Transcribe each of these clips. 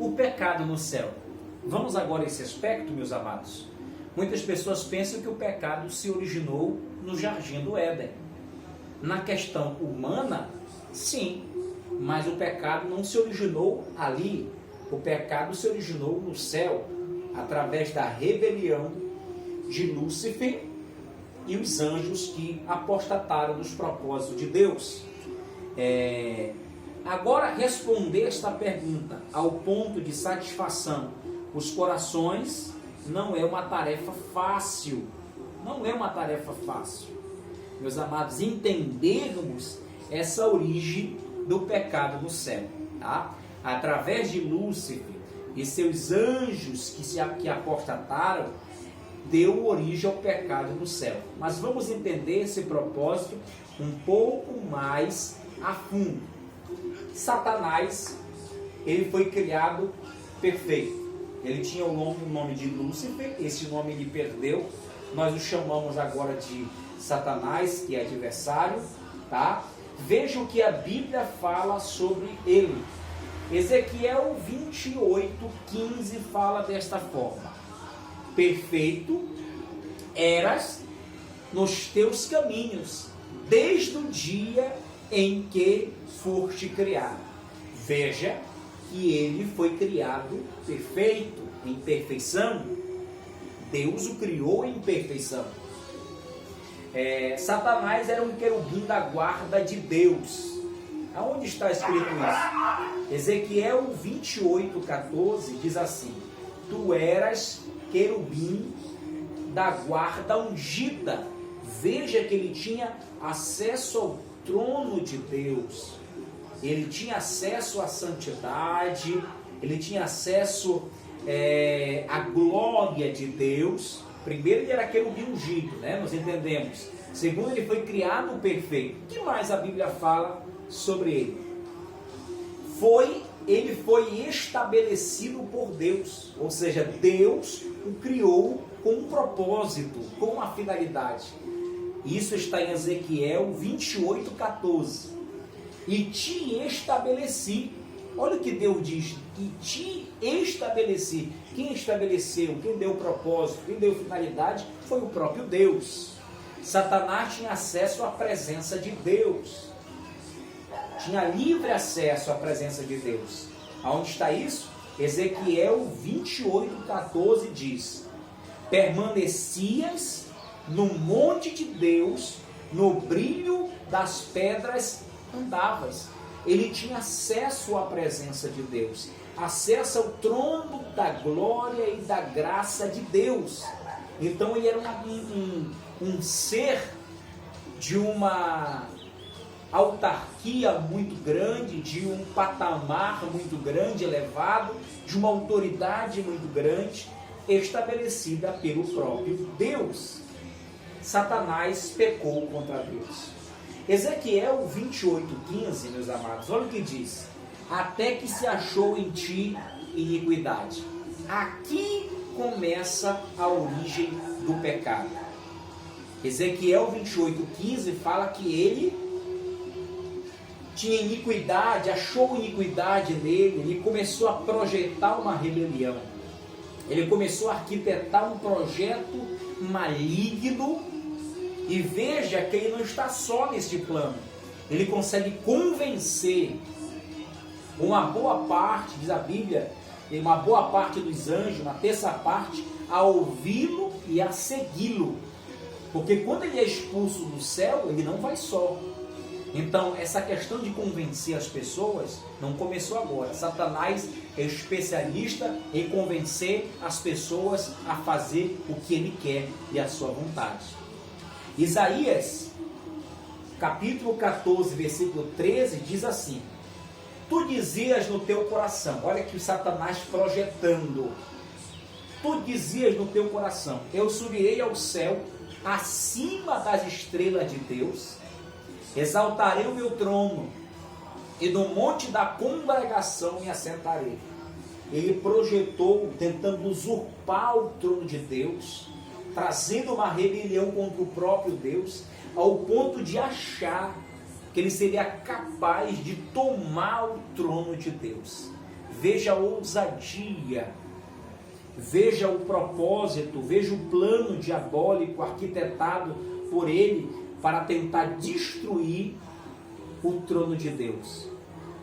o pecado no céu. Vamos agora a esse aspecto, meus amados. Muitas pessoas pensam que o pecado se originou no jardim do Éden. Na questão humana, sim, mas o pecado não se originou ali. O pecado se originou no céu, através da rebelião de Lúcifer e os anjos que apostataram dos propósitos de Deus. Agora, responder esta pergunta ao ponto de satisfação os corações não é uma tarefa fácil. Não é uma tarefa fácil. Meus amados, entendermos essa origem do pecado no céu, tá? Através de Lúcifer e seus anjos que apostataram, deu origem ao pecado no céu. Mas vamos entender esse propósito um pouco mais a fundo. Satanás, ele foi criado perfeito. Ele tinha o nome de Lúcifer, esse nome ele perdeu. Nós o chamamos agora de Satanás, que é adversário, tá? Veja o que a Bíblia fala sobre ele. Ezequiel 28:15 fala desta forma: perfeito eras nos teus caminhos, desde o dia em que foste criado. Veja que ele foi criado perfeito, em perfeição. Deus o criou em perfeição. Satanás era um querubim da guarda de Deus. Aonde está escrito isso? Ezequiel 28:14 diz assim: tu eras querubim da guarda ungida. Veja que ele tinha acesso ao trono de Deus. Ele tinha acesso à santidade, ele tinha acesso à glória de Deus. Primeiro, ele era querubim ungido, né? Nós entendemos. Segundo, ele foi criado perfeito. O que mais a Bíblia fala sobre ele? Ele foi estabelecido por Deus, ou seja, Deus o criou com um propósito, com uma finalidade. Isso está em Ezequiel 28:14. E te estabeleci. Olha o que Deus diz: e te estabeleci. Quem estabeleceu, quem deu propósito, quem deu finalidade foi o próprio Deus. Satanás tinha acesso à presença de Deus. Tinha livre acesso à presença de Deus. Aonde está isso? Ezequiel 28:14 diz: permanecias no monte de Deus, no brilho das pedras andavas. Ele tinha acesso à presença de Deus, acesso ao trono da glória e da graça de Deus. Então ele era um ser de uma autarquia muito grande, de um patamar muito grande, elevado, de uma autoridade muito grande, estabelecida pelo próprio Deus. Satanás pecou contra Deus. Ezequiel 28:15, meus amados, olha o que diz: até que se achou em ti iniquidade. Aqui começa a origem do pecado. Ezequiel 28:15 fala que ele tinha iniquidade, achou iniquidade nele, ele começou a projetar uma rebelião. Ele começou a arquitetar um projeto maligno. E veja que ele não está só neste plano. Ele consegue convencer uma boa parte, diz a Bíblia, uma boa parte dos anjos, uma terça parte, a ouvi-lo e a segui-lo. Porque quando ele é expulso do céu, ele não vai só. Então, essa questão de convencer as pessoas não começou agora. Satanás é especialista em convencer as pessoas a fazer o que ele quer e a sua vontade. Isaías, capítulo 14, versículo 13, diz assim: tu dizias no teu coração, olha que o Satanás projetando, tu dizias no teu coração, eu subirei ao céu, acima das estrelas de Deus, exaltarei o meu trono, e no monte da congregação me assentarei. Ele projetou, tentando usurpar o trono de Deus, trazendo uma rebelião contra o próprio Deus, ao ponto de achar que ele seria capaz de tomar o trono de Deus. veja a ousadia, veja o propósito, veja o plano diabólico arquitetado por ele para tentar destruir o trono de Deus.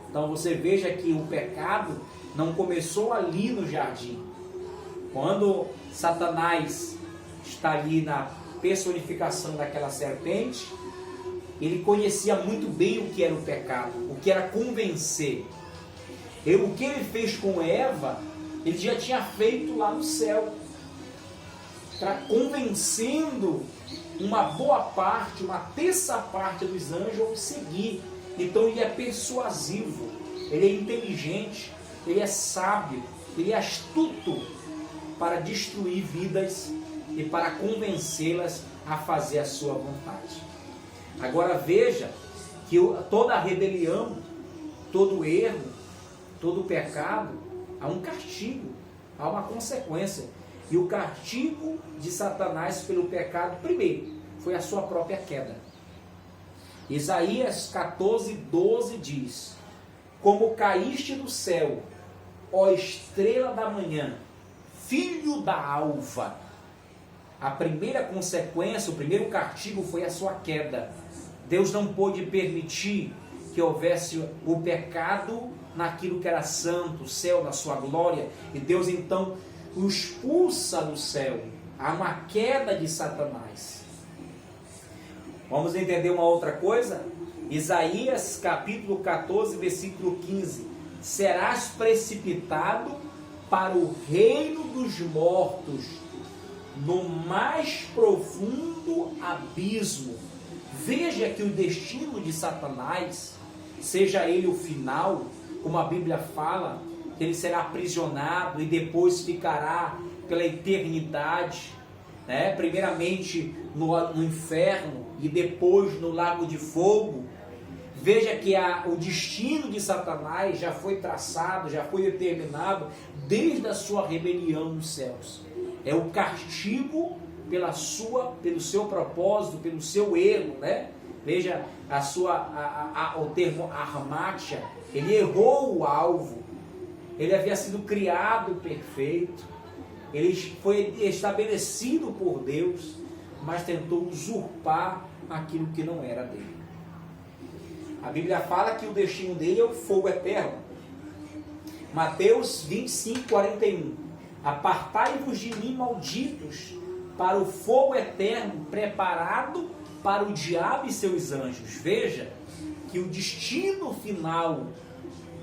Então você veja que o pecado não começou ali no jardim. Quando Satanás está ali na personificação daquela serpente, ele conhecia muito bem o que era o pecado, o que era convencer. O que ele fez com Eva, ele já tinha feito lá no céu, convencendo uma boa parte, uma terça parte dos anjos a seguir. Então ele é persuasivo, ele é inteligente, ele é sábio, ele é astuto para destruir vidas e para convencê-las a fazer a sua vontade. Agora veja que toda a rebelião, todo erro, todo pecado, há um castigo, há uma consequência. E o castigo de Satanás pelo pecado, primeiro, foi a sua própria queda. Isaías 14:12 diz: como caíste do céu, ó estrela da manhã, filho da alva. A primeira consequência, o primeiro castigo foi a sua queda. Deus não pôde permitir que houvesse o pecado naquilo que era santo, o céu na sua glória, e Deus então o expulsa do céu. Há uma queda de Satanás. Vamos entender uma outra coisa? Isaías capítulo 14, versículo 15: serás precipitado para o reino dos mortos, no mais profundo abismo. Veja que o destino de Satanás, seja ele o final, como a Bíblia fala, que ele será aprisionado e depois ficará pela eternidade, né? Primeiramente no inferno e depois no lago de fogo. Veja que o destino de Satanás já foi traçado, já foi determinado desde a sua rebelião nos céus. É o castigo pelo seu propósito, pelo seu erro, né? Veja o termo armátia, ele errou o alvo. Ele havia sido criado perfeito, ele foi estabelecido por Deus, mas tentou usurpar aquilo que não era dele. A Bíblia fala que o destino dele é o fogo eterno. Mateus 25:41. Apartai-vos de mim, malditos, para o fogo eterno preparado para o diabo e seus anjos. Veja que o destino final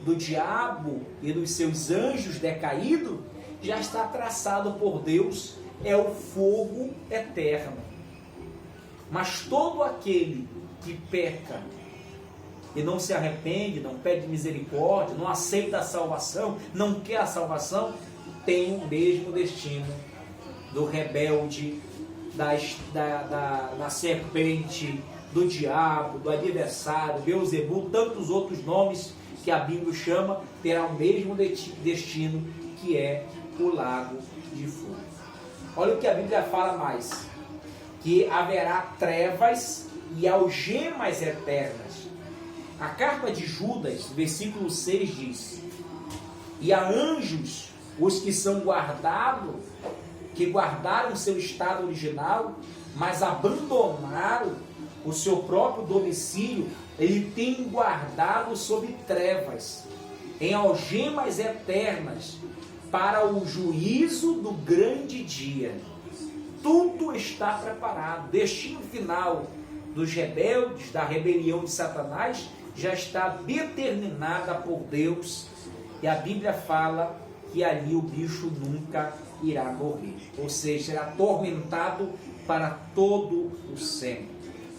do diabo e dos seus anjos decaídos já está traçado por Deus, é o fogo eterno. Mas todo aquele que peca e não se arrepende, não pede misericórdia, não aceita a salvação, não quer a salvação, tem o mesmo destino do rebelde, da serpente, do diabo, do adversário, Beelzebul, tantos outros nomes que a Bíblia chama, terá o mesmo destino, que é o lago de fogo. Olha o que a Bíblia fala mais: que haverá trevas e algemas eternas. A carta de Judas, versículo 6 diz: e a anjos, os que são guardados, que guardaram seu estado original, mas abandonaram o seu próprio domicílio, ele tem guardado sob trevas, em algemas eternas, para o juízo do grande dia. Tudo está preparado. Destino final dos rebeldes, da rebelião de Satanás, já está determinada por Deus. E a Bíblia fala que ali o bicho nunca irá morrer. Ou seja, será atormentado para todo o sempre.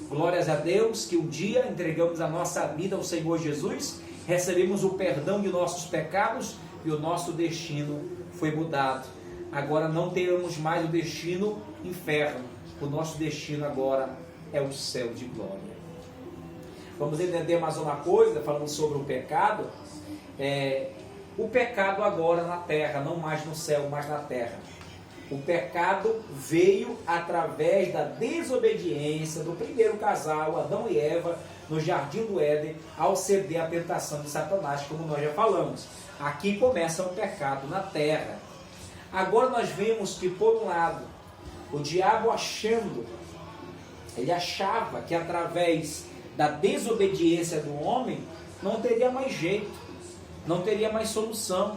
Glórias a Deus que um dia entregamos a nossa vida ao Senhor Jesus, recebemos o perdão de nossos pecados e o nosso destino foi mudado. Agora não teremos mais o destino inferno. O nosso destino agora é o céu de glória. Vamos entender mais uma coisa, falando sobre o pecado. O pecado agora na terra, não mais no céu, mas na terra. O pecado veio através da desobediência do primeiro casal, Adão e Eva, no jardim do Éden ao ceder à tentação de Satanás, como nós já falamos. Aqui começa o pecado na terra. Agora nós vemos que, por um lado, o diabo ele achava que através da desobediência do homem não teria mais jeito, não teria mais solução,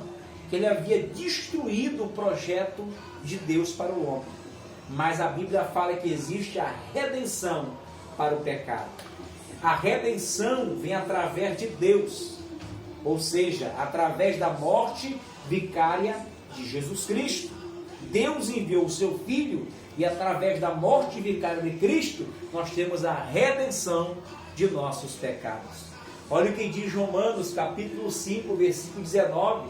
que ele havia destruído o projeto de Deus para o homem. Mas a Bíblia fala que existe a redenção para o pecado. A redenção vem através de Deus, ou seja, através da morte vicária de Jesus Cristo. Deus enviou o seu Filho e através da morte vicária de Cristo nós temos a redenção de nossos pecados. Olha o que diz Romanos capítulo 5, versículo 19: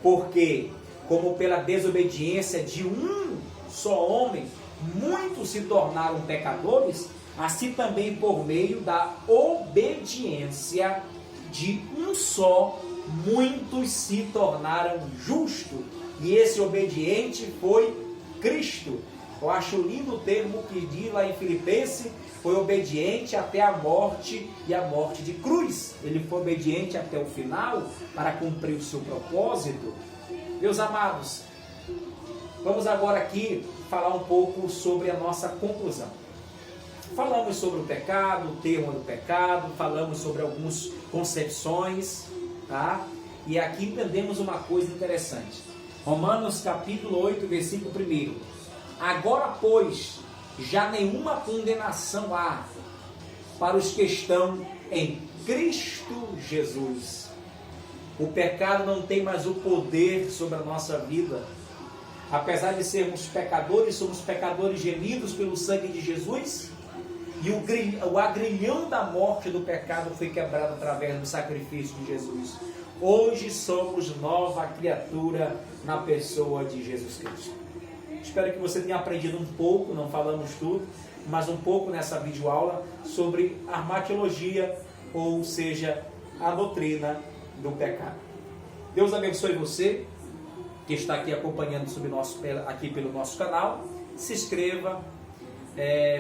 porque como pela desobediência de um só homem muitos se tornaram pecadores, assim também por meio da obediência de um só muitos se tornaram justos. E esse obediente foi Cristo. Eu acho lindo o termo que diz lá em Filipenses: foi obediente até a morte, e a morte de cruz. Ele foi obediente até o final para cumprir o seu propósito. Meus amados, vamos agora aqui falar um pouco sobre a nossa conclusão. Falamos sobre o pecado, o termo do pecado, falamos sobre algumas concepções, tá? E aqui entendemos uma coisa interessante. Romanos capítulo 8, versículo 1. Agora, pois, já nenhuma condenação há para os que estão em Cristo Jesus. O pecado não tem mais o poder sobre a nossa vida. Apesar de sermos pecadores, somos pecadores gemidos pelo sangue de Jesus. E o agrilhão da morte do pecado foi quebrado através do sacrifício de Jesus. Hoje somos nova criatura na pessoa de Jesus Cristo. Espero que você tenha aprendido um pouco, não falamos tudo, mas um pouco nessa videoaula sobre a armatologia, ou seja, a doutrina do pecado. Deus abençoe você que está aqui acompanhando aqui pelo nosso canal. Se inscreva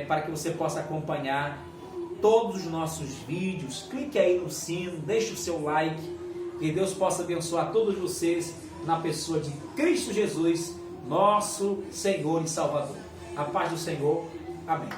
para que você possa acompanhar todos os nossos vídeos. Clique aí no sino, deixe o seu like. Que Deus possa abençoar todos vocês na pessoa de Cristo Jesus, nosso Senhor e Salvador. A paz do Senhor. Amém.